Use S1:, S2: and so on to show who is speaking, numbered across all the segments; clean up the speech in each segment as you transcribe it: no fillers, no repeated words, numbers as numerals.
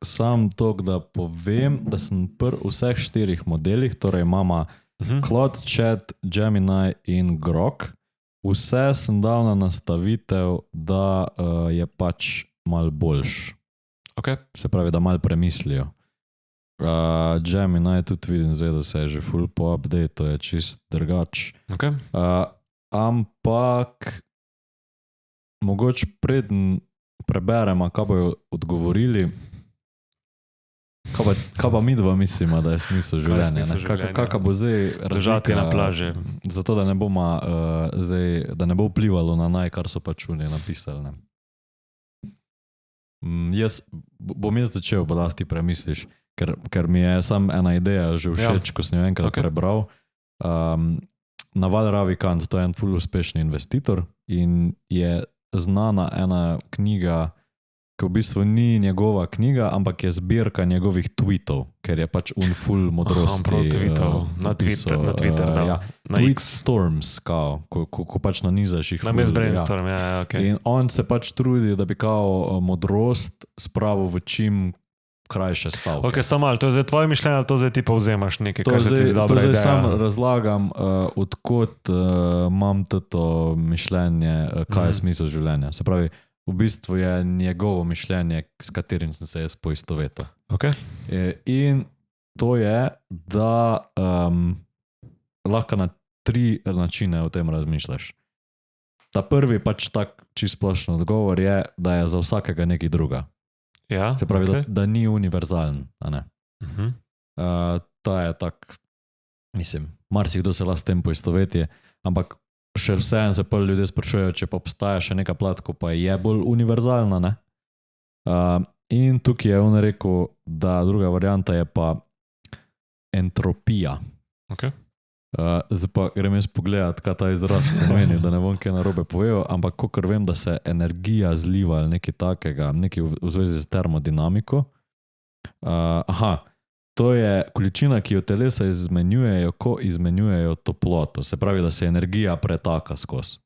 S1: sam to, da povem, da sem vseh 4 modelih, torej imamo Claude, Chat, Gemini in Grok. Vse sem dal na nastavitev, da je pač malo boljš.
S2: Okay.
S1: Se pravi, da malo premislijo. Gemini tudi vidim zdaj, da se je že full po update, je čist drugač.
S2: Okay.
S1: Ampak mogoče preden preberemo, kaj bojo odgovorili, kaj pa mi dva mislimo, da je smisel življenja. Kaka bo zdaj
S2: razlika na plaži?
S1: Zato, da ne bomo zdaj, da ne bo vplivalo na kar so pač oni napisali. Ne? Bom jaz začel, pa lahko ti premisliš, ker mi je sam ena ideja že všeč, ko sem jo enkrat prebral. Naval Ravikant, to je en ful uspešni investitor in je znana ena knjiga, ki v bistvu ni njegova knjiga, ampak je zbirka njegovih tweetov, ker je pač ful modrosti.
S2: Na Twitter, da.
S1: Ja. Tweet storms, ko pač nanizaš jih.
S2: Na mes brainstorm, ja, ok.
S1: In on se pač trudi, da bi modrost spravil v čim krajše stavke.
S2: Ok, samo ali to je zdaj tvoje mišljenje, ali to zdaj ti povzemaš nekaj, kar se ti dobra ideja?
S1: To zdaj sam razlagam, odkot imam to mišljenje, kaj je smisel življenja. Se pravi, v bistvu je njegovo mišljenje, s katerim sem se jaz poistovetil.
S2: Okay.
S1: In to je, da lahko na 3 načine o tem razmišljaš. Ta prvi pač tak čisto splošen odgovor je, da je za vsakega nekaj druga.
S2: Ja,
S1: se pravi,
S2: okay.
S1: da ni univerzalen. Ta je tak, mislim, marsikdo se lahko s tem poistoveti, ampak še vseeno se prvi ljudje sprašujejo, če pa obstaja še neka plat, ko pa je bolj univerzalna. Ne? In tukaj je on rekel, da druga varianta je pa entropija.
S2: Okay.
S1: Zdaj pa grem jaz pogledat, kaj ta izraz pomeni, da ne bom kaj narobe povedal, ampak kakor vem, da se energija zliva ali nekaj takega, nekaj v zvezi s termodinamiko. To je količina, ki jo telesa izmenjujejo, ko izmenjujejo toploto. Se pravi, da se energija pretaka skozi.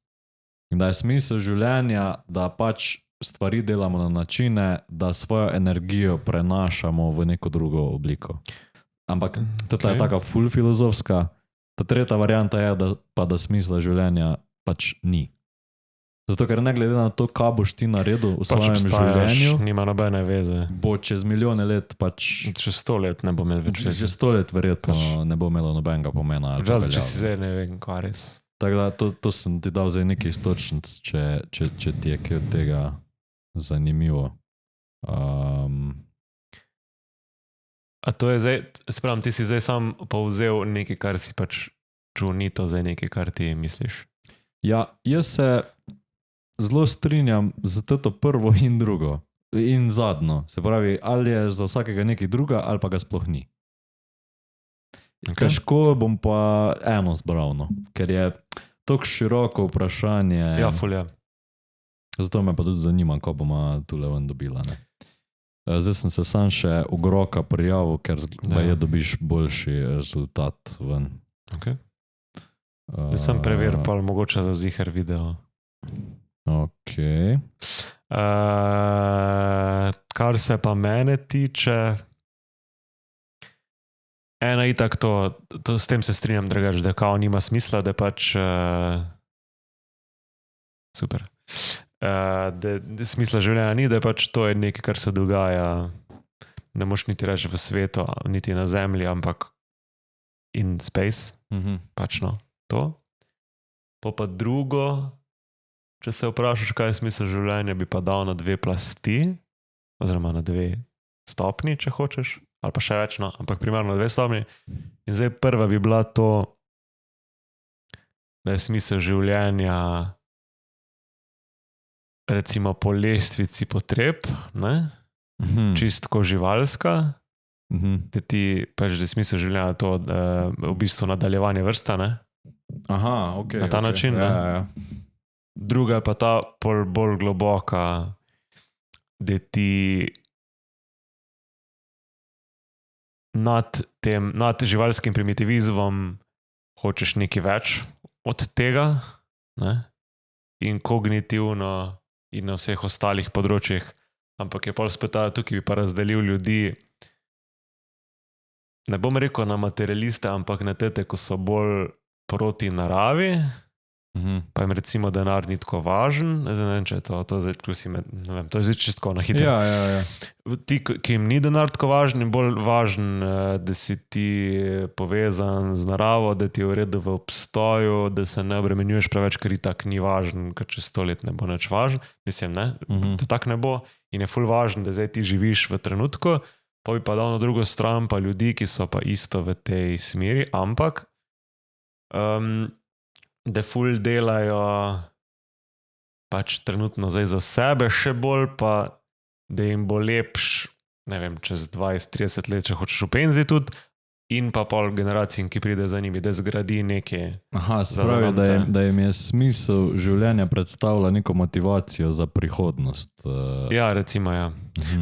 S1: In da je smisel življenja, da pač stvari delamo na načine, da svojo energijo prenašamo v neko drugo obliko. Ampak to je taka ful filozofska. Ta tretja varianta je, da smisla življenja pač ni. Zato, ker ne glede na to, kaj boš ti naredil v svojem življenju,
S2: nima nobene veze.
S1: Bo čez milijone let pač...
S2: Čez 100 let ne bo imel več veze.
S1: Čez 100 let verjetno ne bo imelo nobenega pomena.
S2: Če si zdaj ne vem, kva res.
S1: Tako da, to sem ti dal zdaj nekaj istočnic, če ti je kaj od tega zanimivo.
S2: A to je zdaj, spravim, ti si zdaj sam povzel nekaj, kar si pač čul, ni to zdaj nekaj, kar ti misliš?
S1: Ja, jaz se zelo strinjam z to prvo in drugo. In zadnjo. Se pravi, ali je za vsakega nekaj druga, ali pa ga sploh ni. Težko bom pa eno zbral, no. Ker je tako široko vprašanje.
S2: Ja, ful je.
S1: Zato me pa tudi zanima, ko bomo tule ven dobila, ne. Zdaj sem se sam še v Groka prijavil, ker je dobiš boljši rezultat ven.
S2: Ok. Da sem preveril, pa mogoče za ziher video.
S1: Ok.
S2: Kar se pa mene tiče, ena itak to s tem se strinjam drugače, da kao nima smisla, da pač super. Da smisla življenja ni, da pač to je nekaj, kar se dogaja, ne moš niti reči v svetu, niti na zemlji, ampak in space, pač no, to. Pa drugo, če se vprašaš, kaj je smisel življenja, bi pa dal na 2 plasti, oziroma na 2 stopni, če hočeš, ali pa še več, no, ampak primarno 2 stopni. In zdaj prva bi bila to, da je smisel življenja recimo po lestvici potreb, ne? Čistko živalska, da ti pač, da je smisel življenja to v bistvu nadaljevanje vrsta, ne?
S1: Aha, ok.
S2: Na ta način, ne?
S1: Ja.
S2: Druga je pa ta bolj globoka, da ti nad živalskim primitivizmom hočeš nekaj več od tega, ne? In kognitivno in na vseh ostalih področjih ampak je pol spet tukaj bi pa razdelil ljudi, ne bom rekel na materialiste, ampak na tete, ko so bolj proti naravi, pa jim recimo denar ni tako važen, zdaj ne vem, če je to zdaj, ne vem, to je zdaj čisto na hitro.
S1: Ja.
S2: Ti, ki jim ni denar tako važen, je bolj važen, da si ti povezan z naravo, da ti je v redu v obstoju, da se ne obremenjuješ preveč, ker tak ni važen, ker čez 100 let ne bo nič važen. Mislim, ne, da tak ne bo in je ful važen, da zdaj ti živiš v trenutku, pa bi pa dal na drugo stran pa ljudi, ki so pa isto v tej smeri, ampak da ful delajo pač trenutno zdaj za sebe, še bolj pa, da jim bo lepš, ne vem, čez 20-30 let, če hočeš v penziji tudi, in pa pol generacij, ki pride za njimi, da zgradi nekaj.
S1: Se pravi, da jim je smisel življenja predstavlja neko motivacijo za prihodnost.
S2: Ja, recimo, ja.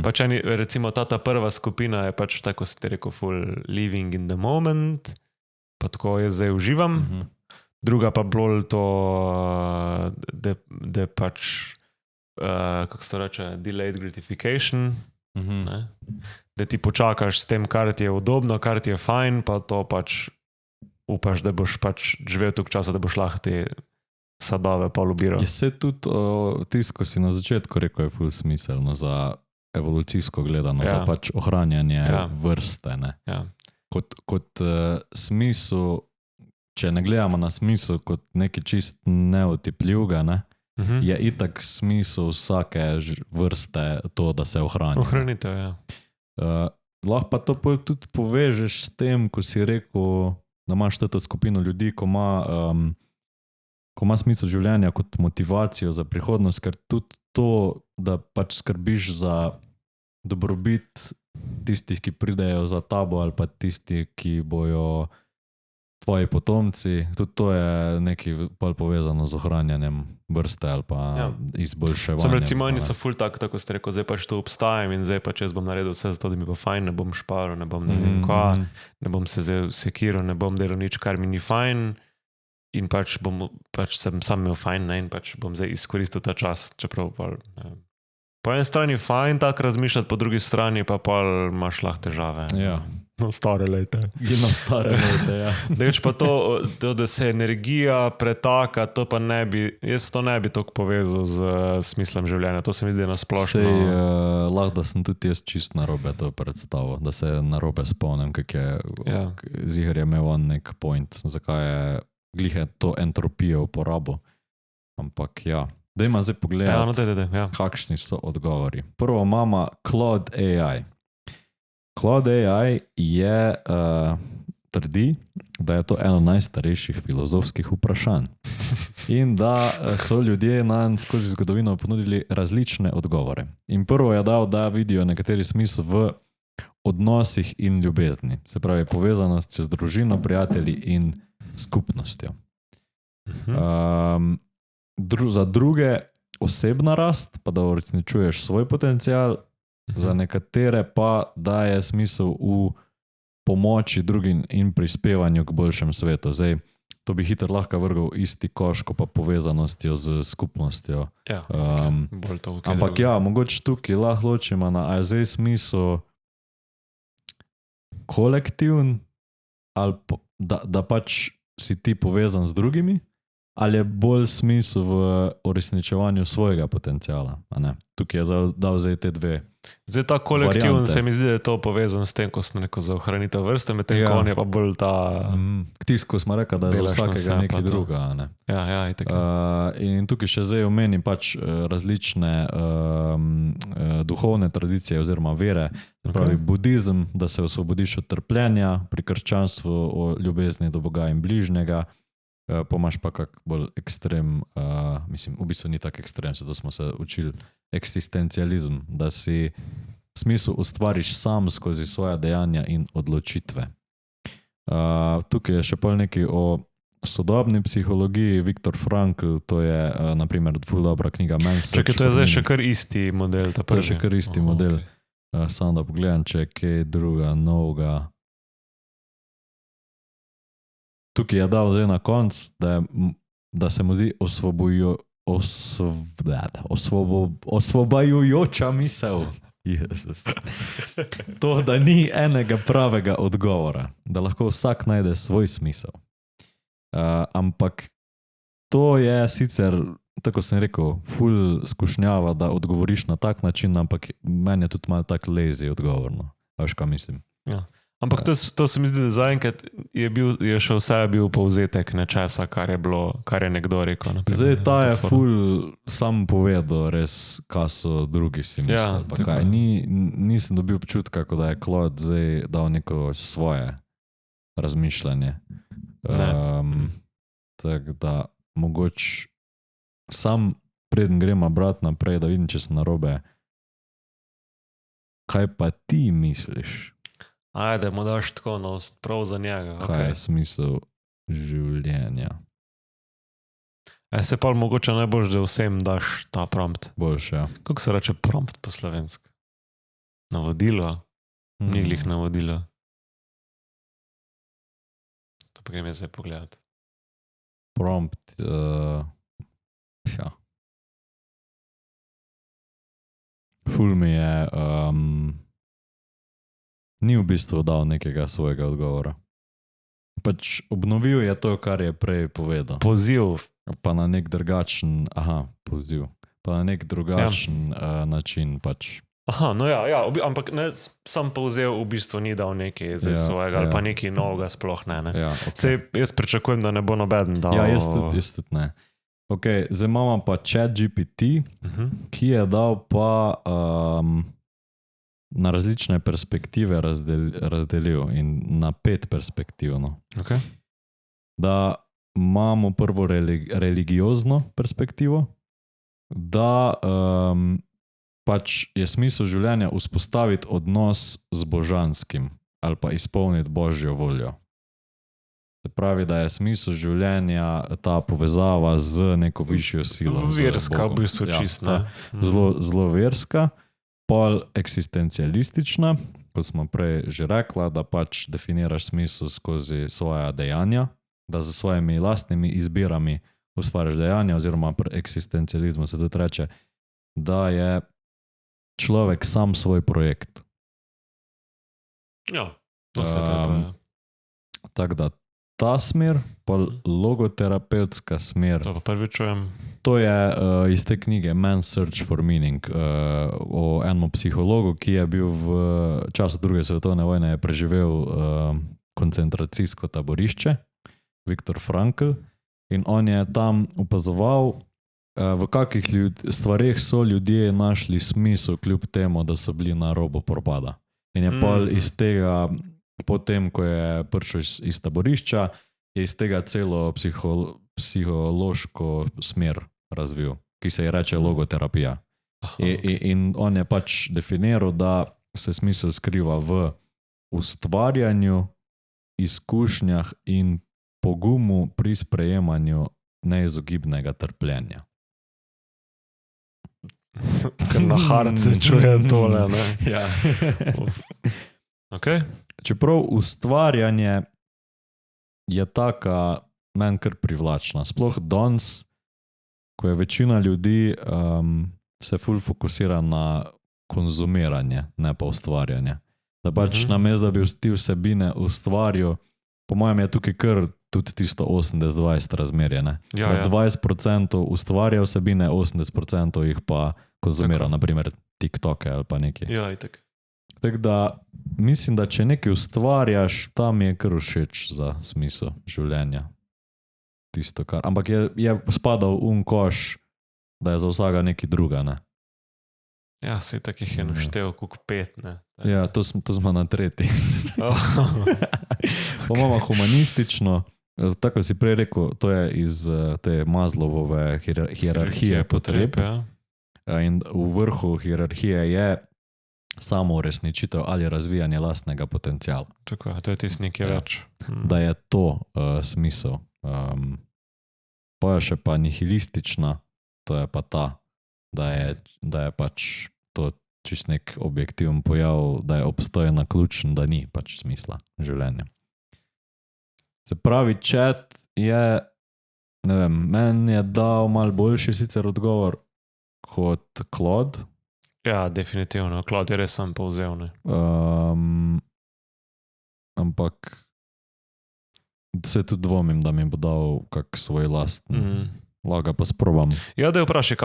S2: Pač recimo ta prva skupina je pač tako, si ti rekel, full living in the moment, pa tako jaz zdaj uživam. Druga pa bolj to, da pač, kako se to reče, delayed gratification, da ti počakaš s tem, kar ti je udobno, kar ti je fajn, pa to pač upaš, da boš pač živel toliko časa, da boš lahko te sadove pa lubiral.
S1: Je se tudi tisto, ko si na začetku rekel, je ful smiselno za evolucijsko gledano, za pač ohranjanje vrste. Ne?
S2: Ja.
S1: Kot smisel, če ne gledamo na smisel kot nekaj čist neotipljivega, ne? Je itak smisel vsake vrste to, da se ohranja.
S2: Ohranitev, ja.
S1: Lahko pa to tudi povežeš s tem, ko si rekel, da imaš to skupino ljudi, ko ima smisel življenja kot motivacijo za prihodnost, ker tudi to, da pač skrbiš za dobrobit tistih, ki pridejo za tabo ali pa tisti, ki bojo tvoji potomci, tudi to je nekaj povezano z ohranjanjem vrste ali pa izboljševanjem.
S2: Sam recimo oni so ful tako ste rekel, zdaj pač to obstajam in zdaj pač jaz bom naredil vse za to, da mi bo fajn, ne bom šparil, ne bom ne vem kva, ne bom se zdaj sekiral, ne bom delal nič, kar mi ni fajn in pač sem sam imel fajn, ne, in pač bom zdaj izkoristil ta čas, čeprav pa po eni strani fajn tako razmišljati, po drugi strani pa imaš lahko težave.
S1: Ja.
S2: No, stare lejte.
S1: Ja.
S2: Deč pa to, da se energija pretaka, to pa ne bi, jaz to ne bi toliko povezal z smislom življenja, to se mi zdi nasplošno.
S1: Lahko, da sem tudi jaz čist narobe to predstavil, da se narobe spomnim, kak je Ziher je imel on nek point, zakaj je glihe to entropijo uporabo. Ampak ja, dajmo zdaj pogledati, kakšni so odgovori. Prvo imamo Claude AI. Claude AI trdi, da je to eno najstarejših filozofskih vprašanj in da so ljudje nanj skozi zgodovino ponudili različne odgovore. In prvo je dal, da vidijo nekateri smisel v odnosih in ljubezni, se pravi povezanosti z družino, prijatelji in skupnostjo. Za druge osebna rast, pa da uresničuješ svoj potencial, za nekatere pa daje smisel v pomoči drugim in prispevanju k boljšem svetu. Zdaj, to bi hitro lahko vrgal isti koš, ko pa povezanostjo z skupnostjo.
S2: Ja, bolj to
S1: ampak ja, mogoče tukaj lahko ločimo na, a je zdaj smisel kolektivn, ali da pač si ti povezan z drugimi, ali je bolj smisel v uresničevanju svojega potencijala. Tukaj je dal zdaj te dve
S2: zdaj ta kolektivn se mi zdi, da je to povezan s tem, ko sem rekel za ohranitev vrste, med tem, ko on je pa bolj ta...
S1: Tisko smo rekel, da je za vsakega nekaj druga. Ne?
S2: Ja, itak.
S1: In tukaj še zdaj omenim pač različne duhovne tradicije oziroma vere, pravi budizem, da se osvobodiš od trpljenja, pri krščanstvu o ljubezni do Boga in bližnjega, pomaš pa kak bolj ekstrem, mislim, v bistvu ni tak ekstrem, zato smo se učili eksistencializem, da si smisel ustvariš sam skozi svoja dejanja in odločitve. Tukaj je še pol nekaj o sodobni psihologiji, Viktor Frankl, to je naprimer ful dobra knjiga Man's Search for Meaning.
S2: Čakaj, to je zdaj še kar isti model.
S1: To je še kar isti model. Samo da pogledam, če je kaj druga, novega. Tukaj je dal zdaj na konc, da se mu zdi osvobajujoča misel. Jezus. To, da ni enega pravega odgovora, da lahko vsak najde svoj smisel. Ampak to je sicer, tako sem rekel, ful skušnjava, da odgovoriš na tak način, ampak meni je tudi malo tak lazy odgovor. No. Veš, kaj mislim?
S2: Ja. Ampak to se mi zdi, da zaenkrat je še vse bil povzetek nečesa, kar je nekdo rekel. Naprimer,
S1: zdaj ta je ful sam povedal res, kaj so drugi si mislili. Ja, nisem dobil občutka, da je Claude zdaj dal neko svoje razmišljanje. Tako da mogoče sam preden gremo brat naprej, da vidim, če sem narobe. Kaj pa ti misliš?
S2: Ajde, mu daš tako prav za njega.
S1: Kaj je smisel življenja?
S2: Se pa mogoče najbolj, da vsem daš ta prompt.
S1: Boljše, ja.
S2: Kako se reče prompt po slovensko? Navodilo? Ni glih navodilo. To pa grem jaz zdaj pogledati.
S1: Prompt, ja. Ful mi je, ni v bistvu dal nekega svojega odgovora. Pač obnovil je to, kar je prej povedal.
S2: Poziv.
S1: Pa na nek drugačen, poziv. Pa na nek drugačen način pač.
S2: No ja, ampak ne, sam povzel v bistvu ni dal nekaj svojega, ali pa nekaj novega sploh ne.
S1: Ja, okay.
S2: Sej jaz pričakujem, da ne bo nobeden dal.
S1: Ja, jaz tudi ne. Ok, zdaj imamo pa ChatGPT, ki je dal pa na različne perspektive razdelil in na 5 perspektivno.
S2: Okay.
S1: Da imamo prvo religiozno perspektivo, da pač je smisel življenja vzpostaviti odnos z božanskim ali pa izpolniti Božjo voljo. Se pravi, da je smisel življenja ta povezava z neko višjo silo.
S2: Verska v bistvu čistna.
S1: Zelo verska. Pol eksistencialistična, kot smo prej že rekla, da pač definiraš smisel skozi svoja dejanja, da za svojimi lastnimi izbirami ustvarjaš dejanja, oziroma pri eksistencializmu se tudi reče, da je človek sam svoj projekt.
S2: Ja, to se je.
S1: Tako da ta smer, pa logoterapevtska smer.
S2: To pa prvi čujem.
S1: To je iz te knjige Man's Search for Meaning o enem psihologu, ki je bil v času druge svetovne vojne je preživel koncentracijsko taborišče, Viktor Frankl, in on je tam opazoval, v kakih stvareh so ljudje našli smisel, kljub temu, da so bili na robu propada. In je pol iz tega, potem, ko je prišel iz taborišča, je iz tega celo psihološko smer razvil, ki se je reče logoterapija. In on je pač definiral, da se smisel skriva v ustvarjanju, izkušnjah in pogumu pri sprejemanju neizogibnega trpljenja.
S2: Ker na harce čujem tole, ne?
S1: Ja.
S2: Okay.
S1: Čeprav ustvarjanje je taka meni kar privlačna. Sploh danes, ko je večina ljudi se ful fokusira na konzumiranje, ne pa ustvarjanje. Da pač namesto, da bi ti vsebine ustvaril, po mojem je tukaj kar tudi tisto 80-20 razmerje. Ne?
S2: Ja.
S1: 20% ustvarja vsebine, 80% jih pa konzumira, naprimer TikToke ali pa nekaj.
S2: Ja, itak.
S1: Tako da mislim, da če nekaj ustvarjaš, tam je kar všeč za smisel življenja. Tisto, kar. Ampak je spadal koš, da je za vsega nekaj druga, ne?
S2: Ja, se takih je naštel kuk 5, ne?
S1: Ja, to smo na 3. Pa imamo humanistično, tako si prej rekel, to je iz te Maslowove hierarhije potreb.
S2: Ja.
S1: In v vrhu hierarhije je samo uresničitev ali razvijanje lastnega potenciala.
S2: Tako, to je tisti nekaj več.
S1: Da je to smisel. Pa je še pa nihilistična, to je pa ta, da je pač to čist nek objektiven pojav, da je obstoj naključen, da ni pač smisla življenja. Se pravi, chat je ne vem, meni je dal malo boljši sicer odgovor kot Claude.
S2: Ja, definitivno. Claude je res sam povzel. Ne?
S1: Ampak se tudi dvomim, da mi bo dal kak svoj lasten. Laga pa sprobam.
S2: Ja, da je vprašaj,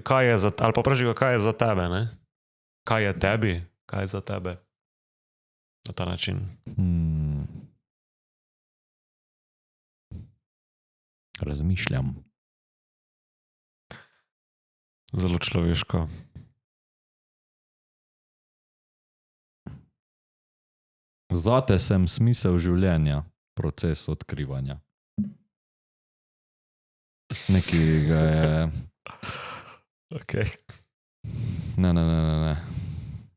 S2: kaj je za, ali pa vprašaj, kaj je za tebe, ne? Kaj je tebi? Kaj je za tebe? Na ta način.
S1: Razmišljam.
S2: Zelo človeško.
S1: Zate sem smisel življenja, proces odkrivanja. Neki ga je...
S2: Okay.
S1: Ne.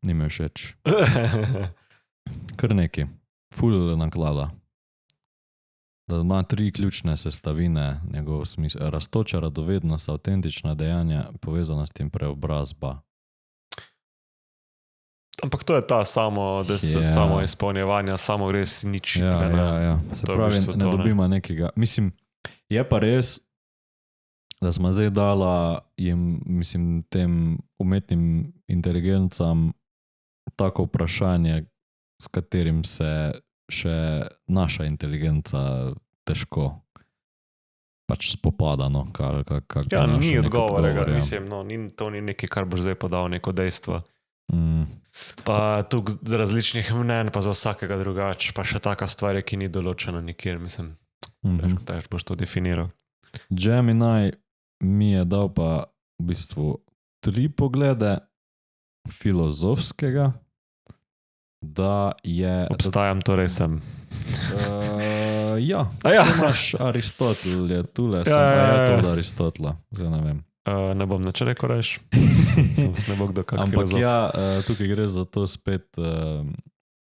S1: Ni mi všeč. Kar neki. Ful naklada. Da ima 3 ključne sestavine, njegov smisel. Rastoča radovednost, avtentična dejanja, povezanost in preobrazba.
S2: Ampak to je ta samo, da se samo izpolnjevanja, samo res nič.
S1: Ja. Se pravi, ne dobima nekega. Mislim, je pa res, da smo zdaj dala jim, mislim, tem umetnim inteligencam tako vprašanje, s katerim se še naša inteligenca težko pač spopada. No,
S2: ja, ni odgovorega, mislim, no, to ni nekaj, kar boš zdaj podal, neko dejstvo. Pa tu z različnih mnen, pa za vsakega drugač, pa še taka stvar, ki ni določena nikjer, mislim, težko boš to definiral.
S1: Gemini mi je dal pa v bistvu 3 poglede filozofskega, da je...
S2: Obstajam, torej sem.
S1: Ja, imaš Aristotel, je tule, je to od Aristotela, zdaj ne vem.
S2: Ne bom nič rekel, reš. Ne bo kdo kak
S1: ampak
S2: filozof.
S1: Ja, tukaj gre za to spet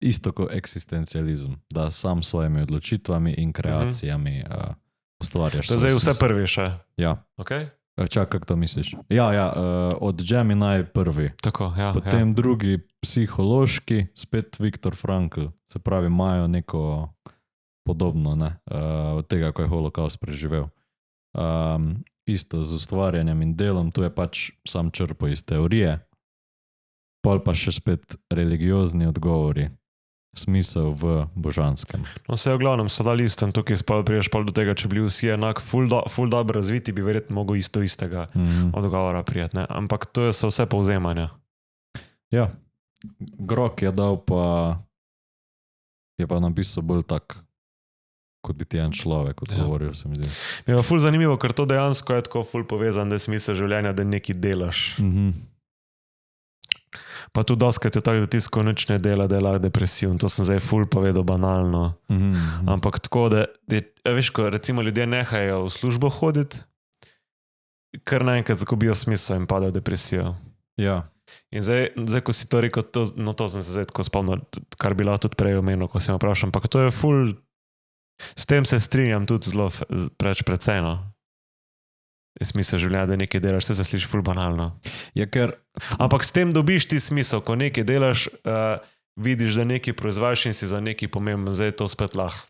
S1: isto kot eksistencializem, da sam s svojimi odločitvami in kreacijami ustvarjaš.
S2: To je zdaj vse prvi še?
S1: Ja.
S2: Okay.
S1: Čak, kako to misliš? Ja, od Gemini prvi.
S2: Tako, ja.
S1: Potem drugi psihološki, spet Viktor Frankl. Se pravi, imajo neko podobno, ne? Od tega, ko je holokaust preživel. Isto z ustvarjanjem in delom, tu je pač sam črpo iz teorije. Pol pa še spet religiozni odgovori. Smisel v božanskem.
S2: No, se v glavnem so dali isto in tukaj priješ do tega, če bili vsi enak ful dobro razviti, bi verjetno mogel istega odgovora prijeti, ne? Ampak to so vse povzemanja.
S1: Ja. Grok je dal pa je pa napisal bolj tak, kot bi ti en človek odgovoril, se mi zdi.
S2: Je pa ful zanimivo, ker to dejansko je tako ful povezan, da je smisel življenja, da nekaj delaš. Pa tudi doskrat je tako, da ti nič ne dela, da je lahko depresiven. To sem zdaj ful povedal banalno. Ampak tako, da veš, ko recimo ljudje nehajo v službo hoditi, kar naenkrat zagubijo smisel in padajo v depresijo.
S1: Ja.
S2: In zdaj, ko si to rekel, to sem se zdaj tako spomnil, kar bi lahko tudi prej omenil, ko sem vprašal, ampak to je ful, s tem se strinjam tudi zelo precej, no. Smisel življenja, da nekaj delaš, se sliši ful banalno.
S1: Ja, ker...
S2: Ampak s tem dobiš ti smisel, ko nekaj delaš, vidiš, da nekaj proizvajaš in si za nekaj pomemben, zdaj to spet lahko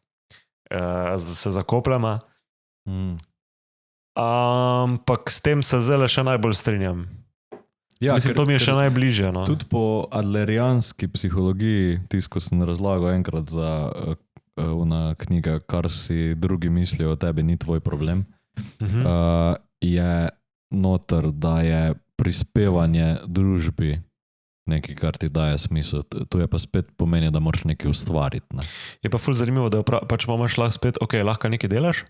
S2: se zakopljama. Ampak s tem se zdaj še najbolj strinjam. Ja, mislim, to mi je še najbližje. No.
S1: Tudi po adlerijanski psihologiji, tisto, ko sem razlagal enkrat za knjiga, kar si drugi mislijo o tebi, ni tvoj problem, je noter, da je prispevanje družbi nekaj, kar ti daje smisel. To je pa spet pomeni, da moraš nekaj ustvariti. Ne?
S2: Je pa ful zanimivo, da pač imaš lahko spet, ok, lahko nekaj delaš,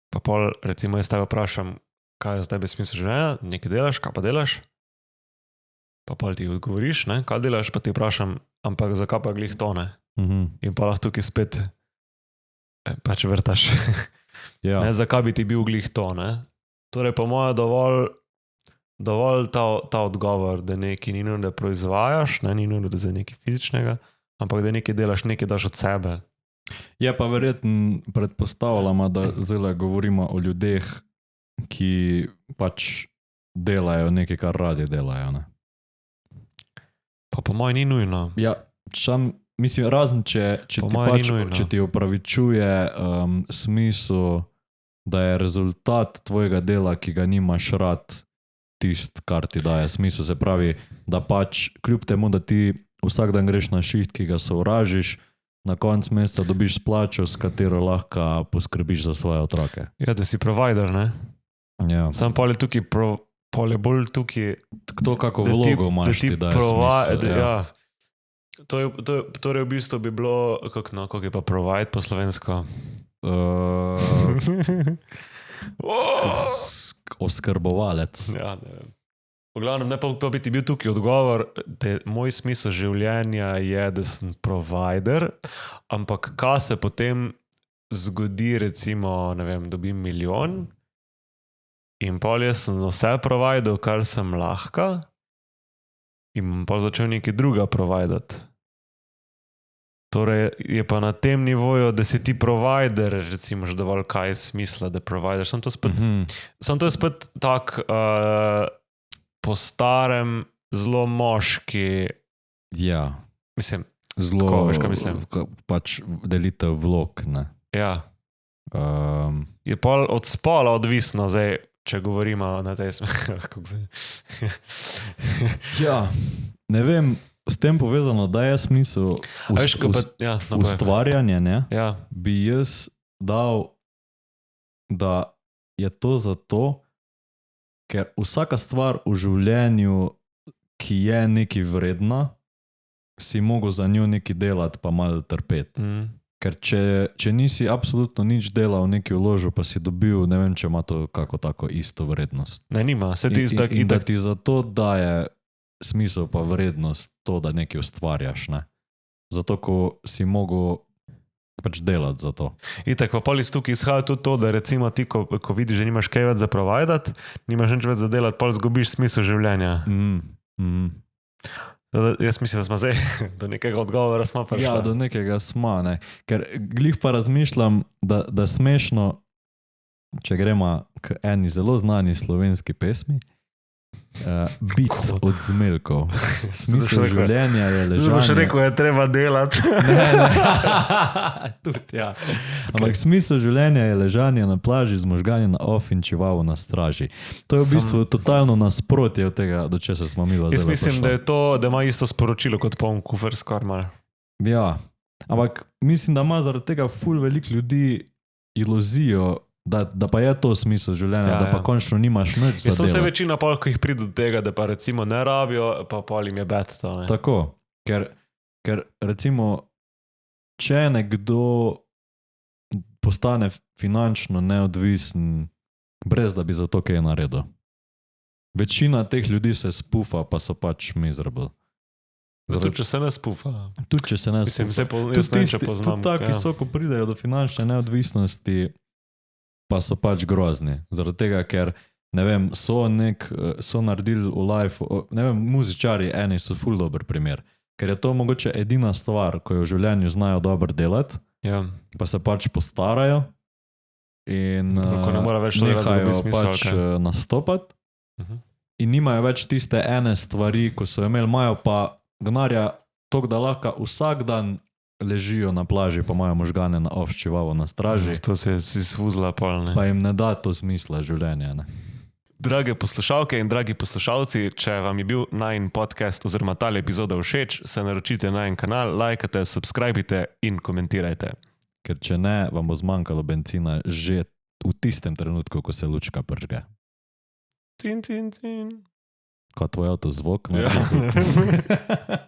S2: pa pol, recimo, jaz tebe vprašam, kaj je za tebe smisel življenja, nekaj delaš, kaj pa delaš? Pa pol ti odgovoriš, ne? Kaj delaš, pa ti vprašam, ampak zakaj pa glih to, ne? In pa lahko tukaj spet pač vrtaš.
S1: Ja.
S2: Ne, zakaj bi ti bil glih to, ne? Torej, po moje dovolj ta odgovor, da nekaj ni nujno, da proizvajaš, ne, ni nujno, da za nekaj fizičnega, ampak da nekaj delaš, nekaj daš od sebe.
S1: Je pa verjetno predpostavljamo, da zdaj govorimo o ljudeh, ki pač delajo nekaj, kar radi delajo, ne?
S2: Pa po moje ni nujno.
S1: Ja, razen če ti opravičuje smisel da je rezultat tvojega dela, ki ga nimaš rad, tist, kar ti daje smisel. Se pravi, da pač kljub temu, da ti vsak dan greš na šiht, ki ga sovražiš, na koncu meseca dobiš plačo, s katero lahko poskrbiš za svoje otroke.
S2: Ja, da si provider, ne?
S1: Ja.
S2: Sam pol je tukaj, pol je bolj tukaj...
S1: To, kako vlogo imaš, ti daje smisel.
S2: Ja. Torej v bistvu bi bilo, kako je pa provide po slovensko?
S1: Oskrbovalec.
S2: Ja, ne vem. V glavnem, ne pa bi ti bil tukaj odgovor, da moj smisel življenja je, da sem provider, ampak kaj se potem zgodi, recimo, ne vem, dobim milijon in pol jaz sem vse providal, kar sem lahko in pa začel nekaj druga providati. Torej je pa na tem nivoju, da si ti provider, recimo, že dovolj kaj smisla, da provider. Sam to je spet tak po starem zelo moški.
S1: Ja.
S2: Mislim,
S1: zelo,
S2: tako, veš, kaj mislim?
S1: Pač delitev vlog, ne.
S2: Ja. Je pol od spola odvisno, zdaj, če govorimo na tej kako zdaj.
S1: Ja, ne vem, s tem povezano, da je smisel ustvarjanje, ne?
S2: Ja.
S1: Bi jaz dal, da je to zato, ker vsaka stvar v življenju, ki je nekaj vredna, si mogel za njo nekaj delati, pa malo trpeti. Ker če nisi absolutno nič delal, nekaj vložil, pa si dobil, ne vem, če ima to kako tako isto vrednost.
S2: Ne, nima.
S1: In da ti zato daje smisel pa vrednost to, da nekaj ustvarjaš, ne. Zato, ko si mogel pač delati za to.
S2: Itak pa pol iz tukaj izhaja tudi to, da recimo ti, ko vidiš, že nimaš kaj več za providati, nimaš nič več za delati, pol zgubiš smisel življenja. Jaz mislim, da smo zdaj do nekega odgovora smo prišli.
S1: Ja, do nekega smo, ne. Ker glih pa razmišljam, da smešno, če gremo k eni zelo znani slovenski pesmi, Bit od Zmeljkov. Smisel življenja je ležanje.
S2: Zdaj boš rekel, je treba delati.
S1: Ne. Tudi, ja. Ampak smisel življenja je ležanje na plaži z možgani na off in čivavo na straži. To je v bistvu totalno nasprotje od tega, do česar smo mi zelo
S2: Jaz mislim, da je to, da ima isto sporočilo kot poln kufer skoraj malo.
S1: Ja, ampak mislim, da ima zaradi tega ful veliko ljudi iluzijo, da pa je to smisel življenja, da pa končno nimaš nič za delati.
S2: Jaz sem se večina pol, ko jih pride do tega, da pa recimo ne rabijo, pa pol jim je bad to. Ne?
S1: Tako, ker recimo, če nekdo postane finančno neodvisen, brez da bi za to kaj naredil. Večina teh ljudi se spufa, pa so pač miserable.
S2: Tudi če se ne spufa.
S1: Tudi če se ne spufa. Tudi taki so, ko pridejo do finančne neodvisnosti, pa so pač grozni. Zaradi tega, ker, ne vem, so naredili v life, ne vem, muzičari eni so ful dober primer. Ker je to mogoče edina stvar, ko jo v življenju znajo dobro delati, pa se pač postarajo in nehajo pač nastopati in nimajo več tiste ene stvari, ko so imeli, imajo pa denarja toliko, da lahko vsak dan ležijo na plaži, pa imajo možgane na off čivavo na straži.
S2: To se je svuzla pol, ne.
S1: Pa jim ne da to smisla življenja, ne.
S2: Drage poslušalke in dragi poslušalci, če vam je bil najin podcast oziroma tale epizoda všeč, se naročite na najin kanal, lajkate, subscribite in komentirajte.
S1: Ker če ne, vam bo zmanjkalo bencina že v tistem trenutku, ko se lučka pržge.
S2: Cin, cin, cin.
S1: Kot tvoj avto zvok, ne? Ja.